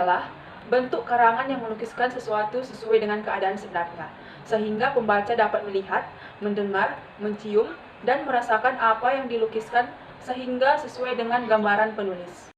adalah bentuk karangan yang melukiskan sesuatu sesuai dengan keadaan sebenarnya, sehingga pembaca dapat melihat, mendengar, mencium, dan merasakan apa yang dilukiskan sehingga sesuai dengan gambaran penulis.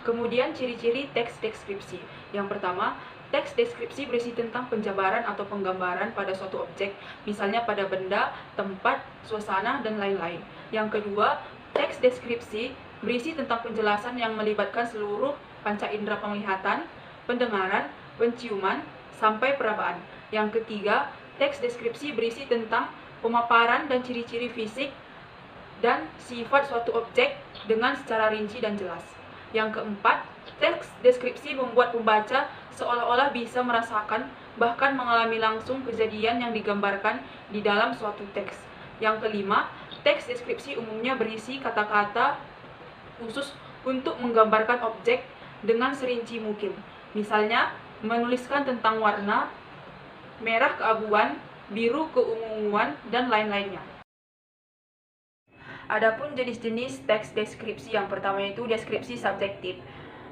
Kemudian ciri-ciri teks deskripsi. Yang pertama, teks deskripsi berisi tentang penjabaran atau penggambaran pada suatu objek, misalnya pada benda, tempat, suasana, dan lain-lain. Yang kedua, teks deskripsi berisi tentang penjelasan yang melibatkan seluruh panca indera penglihatan, pendengaran, penciuman, sampai perabaan. Yang ketiga, teks deskripsi berisi tentang pemaparan dan ciri-ciri fisik dan sifat suatu objek dengan secara rinci dan jelas. Yang keempat, teks deskripsi membuat pembaca seolah-olah bisa merasakan bahkan mengalami langsung kejadian yang digambarkan di dalam suatu teks. Yang kelima, teks deskripsi umumnya berisi kata-kata khusus untuk menggambarkan objek dengan serinci mungkin. Misalnya, menuliskan tentang warna, merah keabuan, biru keunguan, dan lain-lainnya. Adapun jenis-jenis teks deskripsi, yang pertama yaitu deskripsi subjektif.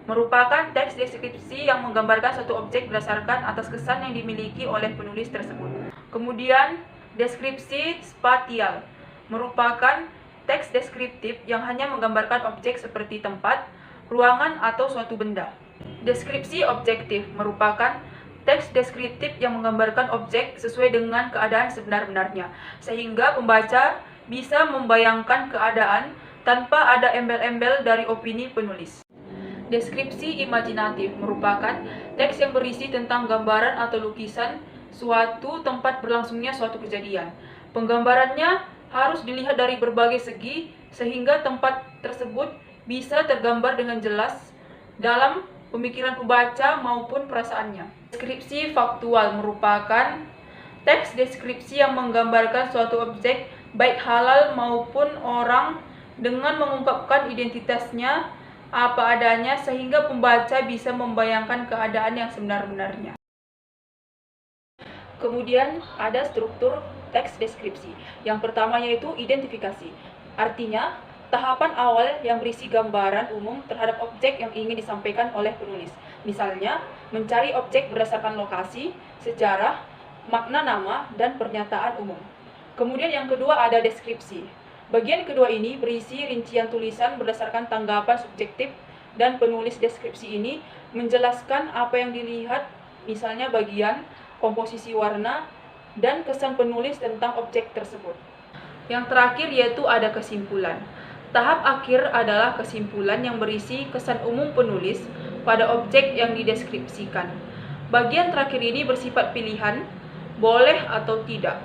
Merupakan teks deskripsi yang menggambarkan suatu objek berdasarkan atas kesan yang dimiliki oleh penulis tersebut. Kemudian, deskripsi spatial merupakan teks deskriptif yang hanya menggambarkan objek seperti tempat, ruangan, atau suatu benda. Deskripsi objektif merupakan teks deskriptif yang menggambarkan objek sesuai dengan keadaan sebenar-benarnya, sehingga pembaca bisa membayangkan keadaan tanpa ada embel-embel dari opini penulis. Deskripsi imajinatif merupakan teks yang berisi tentang gambaran atau lukisan suatu tempat berlangsungnya suatu kejadian. Penggambarannya harus dilihat dari berbagai segi sehingga tempat tersebut bisa tergambar dengan jelas dalam pemikiran pembaca maupun perasaannya. Deskripsi faktual merupakan teks deskripsi yang menggambarkan suatu objek baik halal maupun orang dengan mengungkapkan identitasnya apa adanya sehingga pembaca bisa membayangkan keadaan yang sebenar-benarnya. Kemudian ada struktur teks deskripsi. Yang pertama yaitu identifikasi. Artinya, tahapan awal yang berisi gambaran umum terhadap objek yang ingin disampaikan oleh penulis. Misalnya, mencari objek berdasarkan lokasi, sejarah, makna nama, dan pernyataan umum. Kemudian yang kedua ada deskripsi. Bagian kedua ini berisi rincian tulisan berdasarkan tanggapan subjektif dan penulis deskripsi ini menjelaskan apa yang dilihat, misalnya bagian, komposisi warna, dan kesan penulis tentang objek tersebut. Yang terakhir yaitu ada kesimpulan. Tahap akhir adalah kesimpulan yang berisi kesan umum penulis pada objek yang dideskripsikan. Bagian terakhir ini bersifat pilihan, boleh atau tidak.